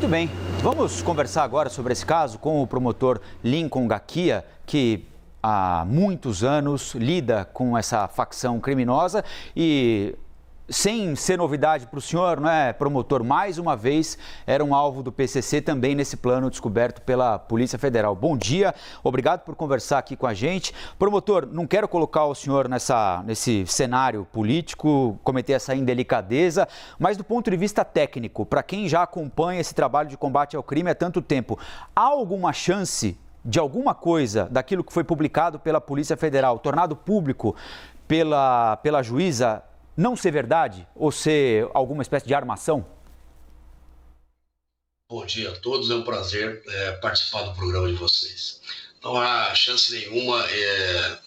Muito bem, vamos conversar agora sobre esse caso com o promotor Lincoln Gakia, que há muitos anos lida com essa facção criminosa e, sem ser novidade para o senhor, não é, promotor, mais uma vez era um alvo do PCC também nesse plano descoberto pela Polícia Federal. Bom dia, obrigado por conversar aqui com a gente. Promotor, não quero colocar o senhor nesse cenário político, cometer essa indelicadeza, mas do ponto de vista técnico, para quem já acompanha esse trabalho de combate ao crime há tanto tempo, há alguma chance de alguma coisa daquilo que foi publicado pela Polícia Federal, tornado público pela juíza, não ser verdade ou ser alguma espécie de armação? Bom dia a todos, é um prazer participar do programa de vocês. Não há chance nenhuma,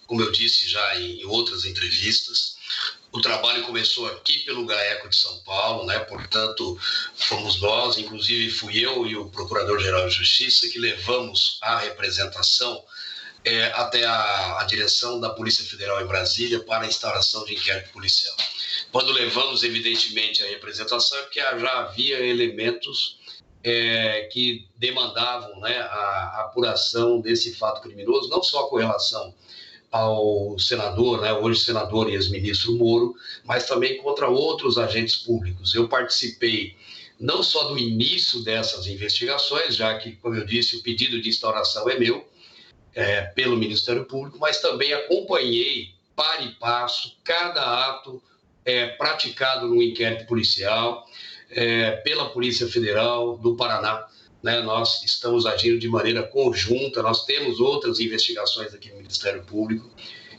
como eu disse já em outras entrevistas, o trabalho começou aqui pelo GAECO de São Paulo, né? Portanto, fomos nós, inclusive fui eu e o Procurador-Geral de Justiça, que levamos a representação até a direção da Polícia Federal em Brasília para a instauração de inquérito policial. Quando levamos, evidentemente, a representação, é porque já havia elementos que demandavam, né, a apuração desse fato criminoso, não só com relação ao senador, né, hoje senador e ex-ministro Moro, mas também contra outros agentes públicos. Eu participei não só do início dessas investigações, já que, como eu disse, o pedido de instauração é meu, pelo Ministério Público, mas também acompanhei, para e passo, cada ato praticado no inquérito policial pela Polícia Federal do Paraná. Né? Nós estamos agindo de maneira conjunta, nós temos outras investigações aqui no Ministério Público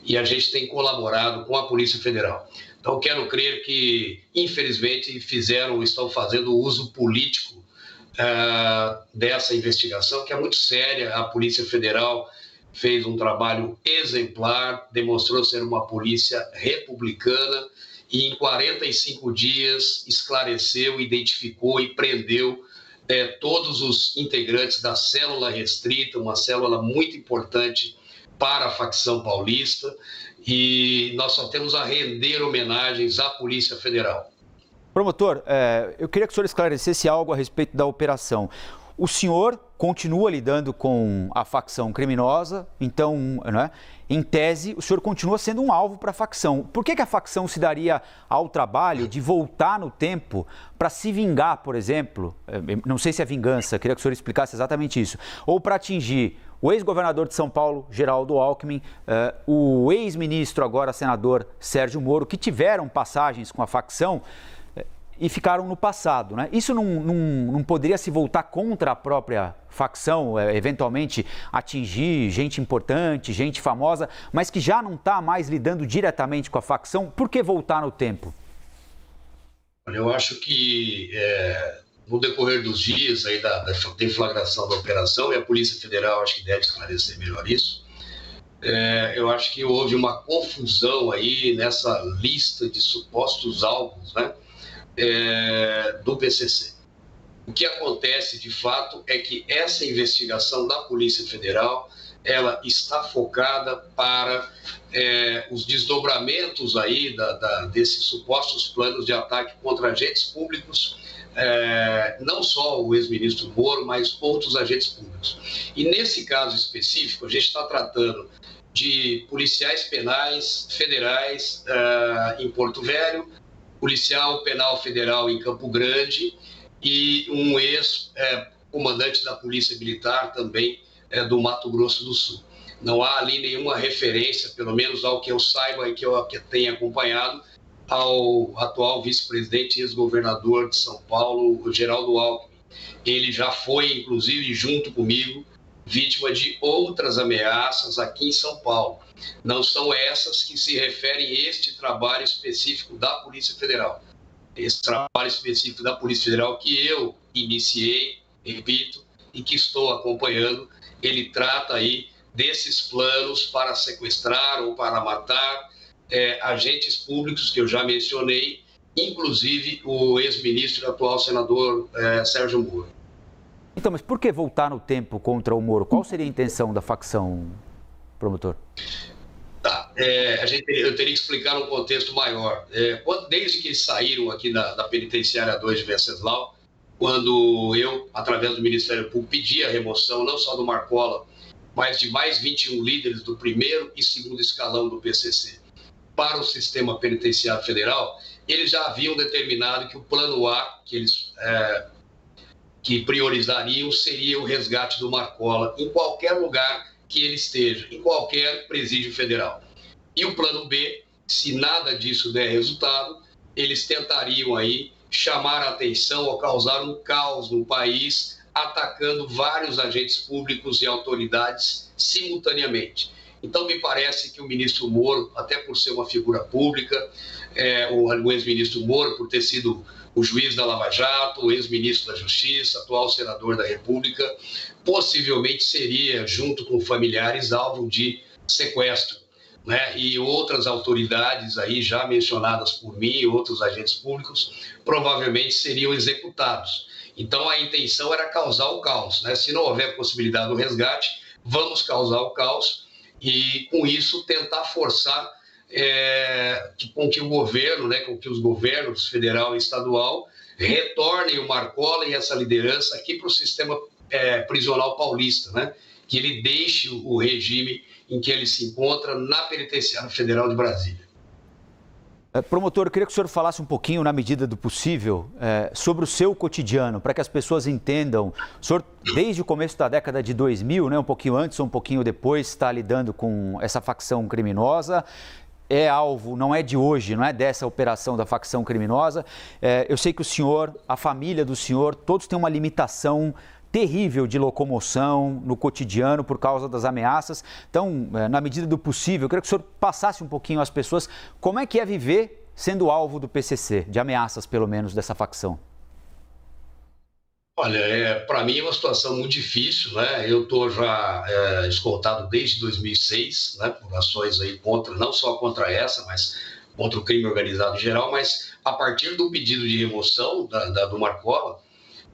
e a gente tem colaborado com a Polícia Federal. Então, quero crer que, infelizmente, estão fazendo uso político dessa investigação, que é muito séria. A Polícia Federal fez um trabalho exemplar, demonstrou ser uma polícia republicana e em 45 dias esclareceu, identificou e prendeu todos os integrantes da célula restrita, uma célula muito importante para a facção paulista, e nós só temos a render homenagens à Polícia Federal. Promotor, eu queria que o senhor esclarecesse algo a respeito da operação. O senhor continua lidando com a facção criminosa, então, né, em tese, o senhor continua sendo um alvo para a facção. Por que a facção se daria ao trabalho de voltar no tempo para se vingar, por exemplo? Não sei se é vingança, queria que o senhor explicasse exatamente isso. Ou para atingir o ex-governador de São Paulo, Geraldo Alckmin, o ex-ministro, agora senador Sérgio Moro, que tiveram passagens com a facção e ficaram no passado, né? Isso não poderia se voltar contra a própria facção, eventualmente atingir gente importante, gente famosa, mas que já não está mais lidando diretamente com a facção? Por que voltar no tempo? Olha, eu acho que no decorrer dos dias aí da deflagração da operação, e a Polícia Federal acho que deve esclarecer melhor isso, eu acho que houve uma confusão aí nessa lista de supostos alvos, né? Do PCC. O que acontece de fato é que essa investigação da Polícia Federal ela está focada para os desdobramentos aí desses supostos planos de ataque contra agentes públicos, não só o ex-ministro Moro, mas outros agentes públicos. E nesse caso específico, a gente está tratando de policiais penais federais em Porto Velho, policial penal federal em Campo Grande e um ex-comandante da Polícia Militar também do Mato Grosso do Sul. Não há ali nenhuma referência, pelo menos ao que eu saiba e que eu tenha acompanhado, ao atual vice-presidente e ex-governador de São Paulo, o Geraldo Alckmin. Ele já foi, inclusive, junto comigo, vítima de outras ameaças aqui em São Paulo. Não são essas que se referem a este trabalho específico da Polícia Federal. Esse trabalho específico da Polícia Federal que eu iniciei, repito, e que estou acompanhando, ele trata aí desses planos para sequestrar ou para matar agentes públicos que eu já mencionei, inclusive o ex-ministro e atual senador Sérgio Moro. Então, mas por que voltar no tempo contra o Moro? Qual seria a intenção da facção, promotor? Tá, eu teria que explicar um contexto maior. Desde que saíram aqui da penitenciária 2 de Venceslau, quando eu, através do Ministério Público, pedi a remoção não só do Marcola, mas de mais 21 líderes do primeiro e segundo escalão do PCC para o sistema penitenciário federal, eles já haviam determinado que o plano A, que eles que priorizariam, seria o resgate do Marcola em qualquer lugar que ele esteja, em qualquer presídio federal. E o plano B, se nada disso der resultado, eles tentariam aí chamar a atenção ou causar um caos no país, atacando vários agentes públicos e autoridades simultaneamente. Então, me parece que o ministro Moro, até por ser uma figura pública, o ex-ministro Moro, por ter sido o juiz da Lava Jato, o ex-ministro da Justiça, atual senador da República, possivelmente seria, junto com familiares, alvo de sequestro, né? E outras autoridades aí já mencionadas por mim, outros agentes públicos, provavelmente seriam executados. Então, a intenção era causar o caos, né? Se não houver possibilidade do resgate, vamos causar o caos e, com isso, tentar forçar com que o governo, né, com que os governos federal e estadual retornem o Marcola e essa liderança aqui para o sistema prisional paulista, né? Que ele deixe o regime em que ele se encontra na Penitenciária Federal de Brasília. Promotor, eu queria que o senhor falasse um pouquinho, na medida do possível, sobre o seu cotidiano, para que as pessoas entendam. O senhor, desde o começo da década de 2000, né, um pouquinho antes ou um pouquinho depois, está lidando com essa facção criminosa. É alvo, não é de hoje, não é dessa operação da facção criminosa. Eu sei que o senhor, a família do senhor, todos têm uma limitação terrível de locomoção no cotidiano por causa das ameaças. Então, na medida do possível, eu queria que o senhor passasse um pouquinho às pessoas como é que é viver sendo alvo do PCC, de ameaças pelo menos dessa facção. Olha, para mim é uma situação muito difícil, né? Eu estou já escoltado desde 2006, né, por ações aí contra, não só contra essa, mas contra o crime organizado em geral, mas a partir do pedido de remoção do Marcola,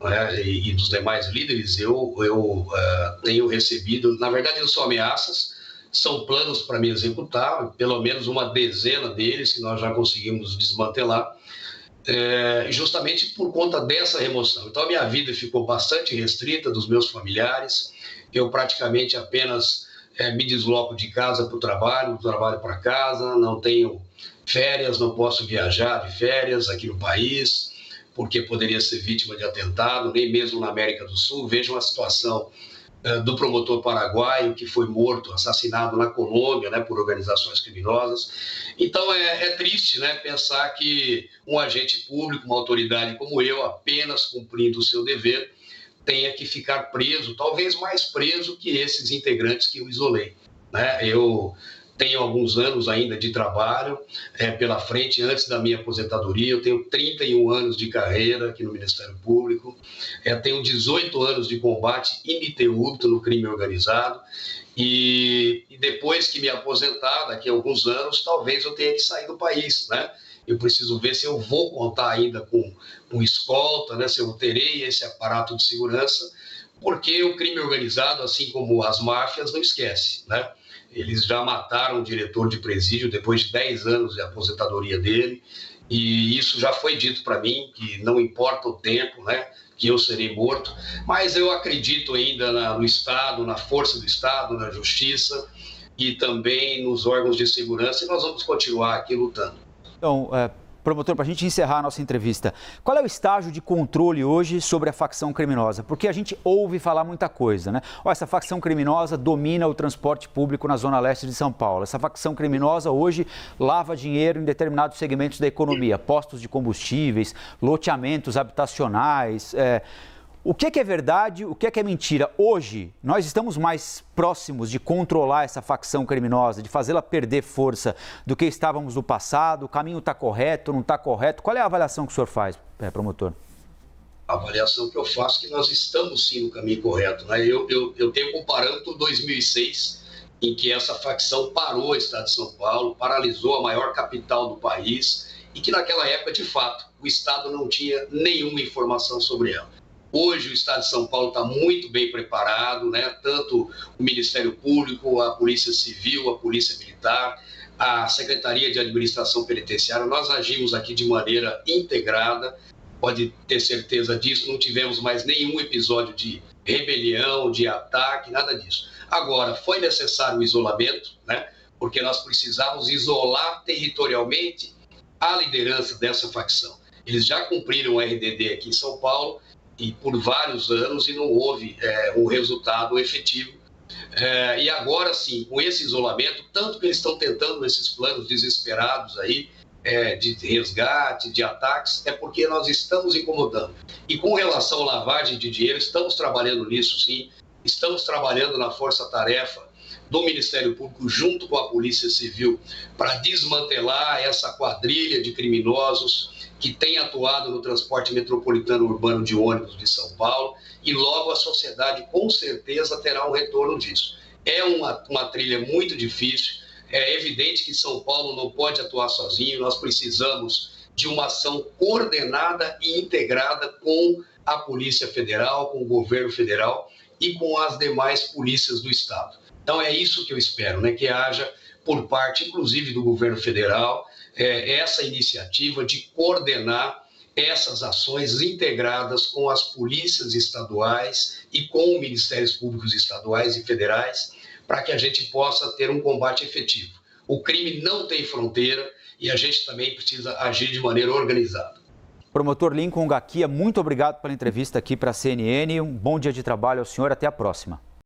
né, e dos demais líderes, eu tenho recebido, na verdade não são ameaças, são planos para me executar, pelo menos uma dezena deles que nós já conseguimos desmantelar, justamente por conta dessa remoção. Então a minha vida ficou bastante restrita dos meus familiares, eu praticamente apenas me desloco de casa para o trabalho, do trabalho para casa, não tenho férias, não posso viajar de férias aqui no país, porque poderia ser vítima de atentado, nem mesmo na América do Sul. Vejam a situação do promotor paraguaio que foi morto, assassinado na Colômbia, né, por organizações criminosas. Então é triste, né, pensar que um agente público, uma autoridade como eu, apenas cumprindo o seu dever, tenha que ficar preso, talvez mais preso que esses integrantes que eu isolei, né? Eu tenho alguns anos ainda de trabalho pela frente, antes da minha aposentadoria. Eu tenho 31 anos de carreira aqui no Ministério Público, tenho 18 anos de combate ininterrupto no crime organizado e depois que me aposentar, daqui a alguns anos, talvez eu tenha que sair do país, né? Eu preciso ver se eu vou contar ainda com escolta, né? Se eu terei esse aparato de segurança, porque o crime organizado, assim como as máfias, não esquece, né? Eles já mataram o diretor de presídio depois de 10 anos de aposentadoria dele, e isso já foi dito para mim, que não importa o tempo, né, que eu serei morto, mas eu acredito ainda no Estado, na força do Estado, na justiça e também nos órgãos de segurança, e nós vamos continuar aqui lutando. Então, promotor, para a gente encerrar a nossa entrevista, qual é o estágio de controle hoje sobre a facção criminosa? Porque a gente ouve falar muita coisa, né? Essa facção criminosa domina o transporte público na zona leste de São Paulo. Essa facção criminosa hoje lava dinheiro em determinados segmentos da economia, postos de combustíveis, loteamentos habitacionais. O que é verdade, o que é mentira? Hoje, nós estamos mais próximos de controlar essa facção criminosa, de fazê-la perder força do que estávamos no passado? O caminho está correto, não está correto? Qual é a avaliação que o senhor faz, promotor? A avaliação que eu faço é que nós estamos sim no caminho correto, né? Eu tenho como parâmetro 2006, em que essa facção parou o Estado de São Paulo, paralisou a maior capital do país, e que naquela época, de fato, o Estado não tinha nenhuma informação sobre ela. Hoje o Estado de São Paulo está muito bem preparado, né? Tanto o Ministério Público, a Polícia Civil, a Polícia Militar, a Secretaria de Administração Penitenciária, nós agimos aqui de maneira integrada, pode ter certeza disso, não tivemos mais nenhum episódio de rebelião, de ataque, nada disso. Agora, foi necessário o isolamento, né? Porque nós precisávamos isolar territorialmente a liderança dessa facção. Eles já cumpriram o RDD aqui em São Paulo e por vários anos e não houve um resultado efetivo. E agora sim, com esse isolamento, tanto que eles estão tentando nesses planos desesperados aí, de resgate, de ataques, é porque nós estamos incomodando. E com relação à lavagem de dinheiro, estamos trabalhando nisso sim, estamos trabalhando na força-tarefa do Ministério Público junto com a Polícia Civil para desmantelar essa quadrilha de criminosos que tem atuado no transporte metropolitano urbano de ônibus de São Paulo, e logo a sociedade com certeza terá um retorno disso. É uma trilha muito difícil, é evidente que São Paulo não pode atuar sozinho, nós precisamos de uma ação coordenada e integrada com a Polícia Federal, com o governo federal e com as demais polícias do Estado. Então é isso que eu espero, né? Que haja por parte, inclusive, do governo federal, essa iniciativa de coordenar essas ações integradas com as polícias estaduais e com os ministérios públicos estaduais e federais, para que a gente possa ter um combate efetivo. O crime não tem fronteira e a gente também precisa agir de maneira organizada. Promotor Lincoln Ngakia, muito obrigado pela entrevista aqui para a CNN. Um bom dia de trabalho ao senhor. Até a próxima.